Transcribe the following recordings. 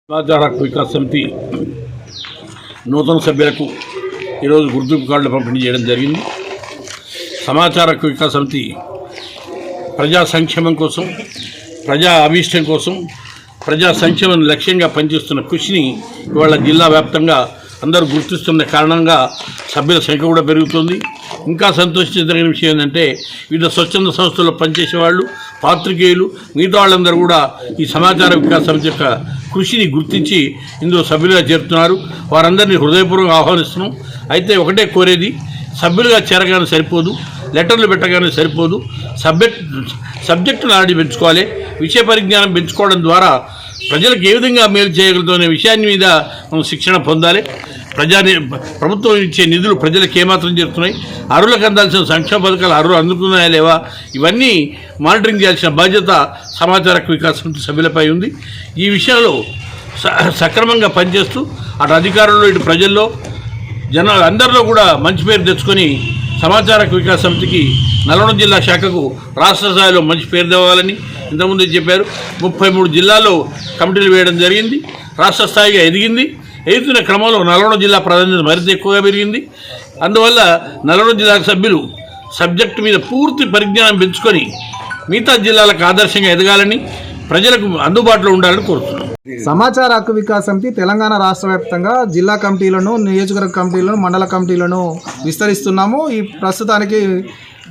సమాచార హక్కు వికాస్ సమితి నూతన సభ్యులకు ఈరోజు గుర్తింపు కార్డులు పంపిణీ చేయడం జరిగింది. సమాచార హక్కు వికాస్ సమితి ప్రజా సంక్షేమం కోసం, ప్రజా అభీష్టం కోసం, ప్రజా సంక్షేమం లక్ష్యంగా పనిచేస్తున్న కృషిని ఇవాళ జిల్లా వ్యాప్తంగా అందరూ గుర్తిస్తున్న కారణంగా సభ్యుల సంఖ్య కూడా పెరుగుతుంది. ఇంకా సంతోషించదగిన విషయం ఏంటంటే వివిధ స్వచ్ఛంద సంస్థల్లో పనిచేసే వాళ్ళు, పాత్రికేయులు, మిగతా వాళ్ళందరూ కూడా ఈ సమాచార వికాస్ సమితి యొక్క కృషిని గుర్తించి ఇందులో సభ్యులుగా చేరుతున్నారు. వారందరినీ హృదయపూర్వకంగా ఆహ్వానిస్తున్నాం. అయితే ఒకటే కోరేది, సభ్యులుగా చేరగానే సరిపోదు, లెటర్లు పెట్టగానే సరిపోదు, సబ్జెక్టు నాలెడ్జ్ పెంచుకోవాలి. విషయ పరిజ్ఞానం పెంచుకోవడం ద్వారా ప్రజలకు ఏ విధంగా మేలు చేయగలుగుతామనే విషయాన్ని మీద మనం శిక్షణ పొందాలి. ప్రభుత్వం ఇచ్చే నిధులు ప్రజలకు ఏమాత్రం చేరుతున్నాయి, అర్హులకు అందాల్సిన సంక్షేమ పథకాలు అర్హులు అందుకున్నాయా లేవా, ఇవన్నీ మానిటరింగ్ చేయాల్సిన బాధ్యత సమాచార హక్కు వికాస్ సమితి సభ్యులపై ఉంది. ఈ విషయంలో సక్రమంగా పనిచేస్తూ అటు అధికారుల్లో ఇటు ప్రజల్లో జనాలు అందరిలో కూడా మంచి పేరు తెచ్చుకొని సమాచార హక్కు వికాస్ సమితికి నల్గొండ జిల్లా శాఖకు రాష్ట్ర స్థాయిలో మంచి పేరు తేవాలని ఇంతకుముందే చెప్పారు. 33 జిల్లాల్లో కమిటీలు వేయడం జరిగింది. రాష్ట్ర స్థాయిగా ఎదుగుతున్న క్రమంలో నల్గొండ జిల్లా ప్రాధాన్యత మరింత ఎక్కువగా పెరిగింది. అందువల్ల నల్గొండ జిల్లా సభ్యులు సబ్జెక్టు మీద పూర్తి పరిజ్ఞానం పెంచుకొని మిగతా జిల్లాలకు ఆదర్శంగా ఎదగాలని, ప్రజలకు అందుబాటులో ఉండాలని కోరుతున్నాం. సమాచార హక్కు వికాస్ సమితి తెలంగాణ రాష్ట్ర వ్యాప్తంగా జిల్లా కమిటీలను, నియోజకవర్గ కమిటీలను, మండల కమిటీలను విస్తరిస్తున్నాము. ఈ ప్రస్తుతానికి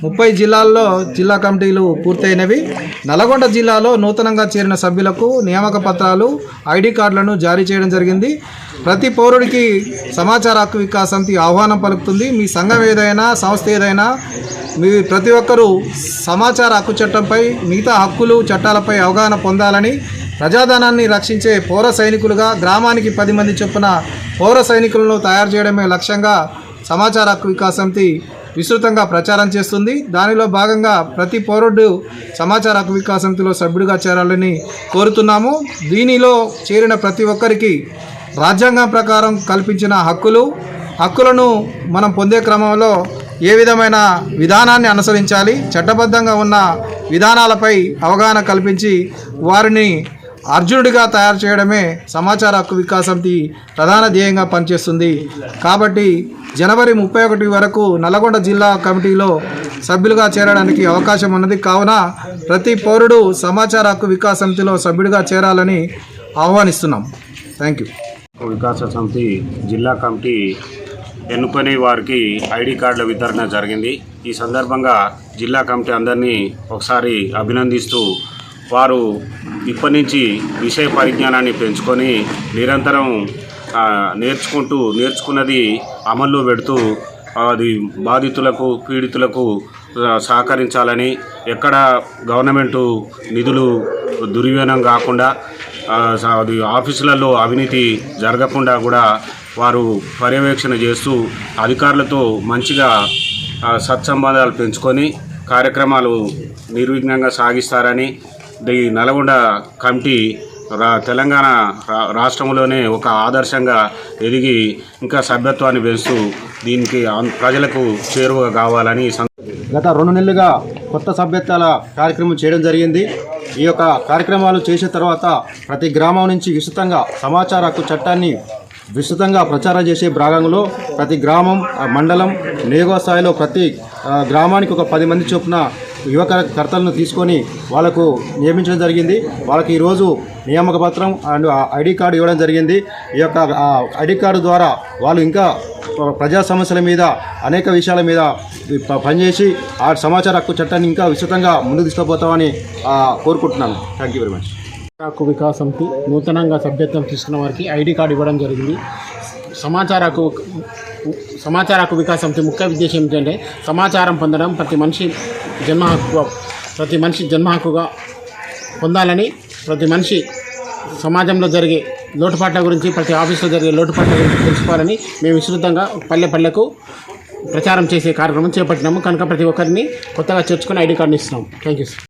30 జిల్లాల్లో జిల్లా కమిటీలు పూర్తయినవి. నల్గొండ జిల్లాలో నూతనంగా చేరిన సభ్యులకు నియామక పత్రాలు, ఐడి కార్డులను జారీ చేయడం జరిగింది. ప్రతి పౌరుడికి సమాచార హక్కు వికాస్ సమితి ఆహ్వానం పలుకుతుంది. మీ సంఘం ఏదైనా, సంస్థ ఏదైనా, మీ ప్రతి ఒక్కరూ సమాచార హక్కు చట్టంపై, మిగతా హక్కులు చట్టాలపై అవగాహన పొందాలని, ప్రజాధనాన్ని రక్షించే పౌర సైనికులుగా గ్రామానికి 10 మంది చొప్పున పౌర సైనికులను తయారు చేయడమే లక్ష్యంగా సమాచార హక్కు వికాస్ సమితి విస్తృతంగా ప్రచారం చేస్తుంది. దానిలో భాగంగా ప్రతి పౌరుడు సమాచార హక్కు వికాస్ సమితిలో సభ్యుడిగా చేరాలని కోరుతున్నాము. దీనిలో చేరిన ప్రతి ఒక్కరికి రాజ్యాంగం ప్రకారం కల్పించిన హక్కులను మనం పొందే క్రమంలో ఏ విధమైన విధానాన్ని అనుసరించాలి, చట్టబద్ధంగా ఉన్న విధానాలపై అవగాహన కల్పించి వారిని అర్జునుడిగా తయారు చేయడమే సమాచార హక్కు వికాస్ సమితి ప్రధాన ధ్యేయంగా పనిచేస్తుంది. కాబట్టి జనవరి 31 వరకు నల్గొండ జిల్లా కమిటీలో సభ్యులుగా చేరడానికి అవకాశం ఉన్నది. కావున ప్రతి పౌరుడు సమాచార హక్కు వికాస్ సమితిలో సభ్యుడిగా చేరాలని ఆహ్వానిస్తున్నాం. Thank you. వికాస సమితి జిల్లా కమిటీ ఎన్నుకొని వారికి ఐడి కార్డుల వితరణ జరిగింది. ఈ సందర్భంగా జిల్లా కమిటీ అందరినీ ఒకసారి అభినందిస్తూ, వారు ఇప్పటి నుంచి విషయ పరిజ్ఞానాన్ని పెంచుకొని నిరంతరం నేర్చుకున్నది అమల్లో పెడుతూ అది బాధితులకు, పీడితులకు సహకరించాలని, ఎక్కడ గవర్నమెంటు నిధులు దుర్వినియోగం కాకుండా, అది ఆఫీసులలో అవినీతి జరగకుండా కూడా వారు పర్యవేక్షణ చేస్తూ అధికారులతో మంచిగా సత్సంబంధాలు పెంచుకొని కార్యక్రమాలు నిర్విఘ్నంగా సాగిస్తారని ఈ నల్గొండ కమిటీ తెలంగాణ రాష్ట్రంలోనే ఒక ఆదర్శంగా ఎదిగి ఇంకా సభ్యత్వాన్ని పెంచుతూ దీనికి ప్రజలకు చేరువగా కావాలని గత 2 నెలలుగా కొత్త సభ్యత్వాల కార్యక్రమం చేయడం జరిగింది. ఈ యొక్క కార్యక్రమాలు చేసిన తర్వాత ప్రతి గ్రామం నుంచి విస్తృతంగా సమాచార హక్కు చట్టాన్ని విస్తృతంగా ప్రచారం చేసే భాగంలో ప్రతి గ్రామం, మండలం, నియోజక స్థాయిలో ప్రతి గ్రామానికి ఒక 10 మంది చొప్పున యువకర్తలను తీసుకొని వాళ్ళకు నియమించడం జరిగింది. వాళ్ళకి ఈరోజు నియామక పత్రం అండ్ ఐడి కార్డు ఇవ్వడం జరిగింది. ఈ యొక్క ఐడి కార్డు ద్వారా వాళ్ళు ఇంకా ప్రజా సమస్యల మీద, అనేక విషయాల మీద పనిచేసి ఆ సమాచార హక్కు చట్టాన్ని ఇంకా విస్తృతంగా ముందుకు తీసుకుపోతామని కోరుకుంటున్నాను. Thank you very much. హక్కు వికాస్ సమితి నూతనంగా సభ్యత్వం తీసుకున్న వారికి ఐడి కార్డు ఇవ్వడం జరిగింది. సమాచార హక్కు వికాస్ సమితి ముఖ్య ఉద్దేశం ఏంటంటే సమాచారం పొందడం ప్రతి మనిషి జన్మ హక్కుగా పొందాలని, ప్రతి మనిషి సమాజంలో జరిగే లోటుపాట్ల గురించి, ప్రతి ఆఫీసులో జరిగే లోటుపాట్ల గురించి తెలుసుకోవాలని మేము విస్తృతంగా పల్లెకు ప్రచారం చేసే కార్యక్రమం చేపట్టినాము. కనుక ప్రతి ఒక్కరిని కొత్తగా చేర్చుకొని ఐడి కార్డుని ఇస్తున్నాము. Thank you sir.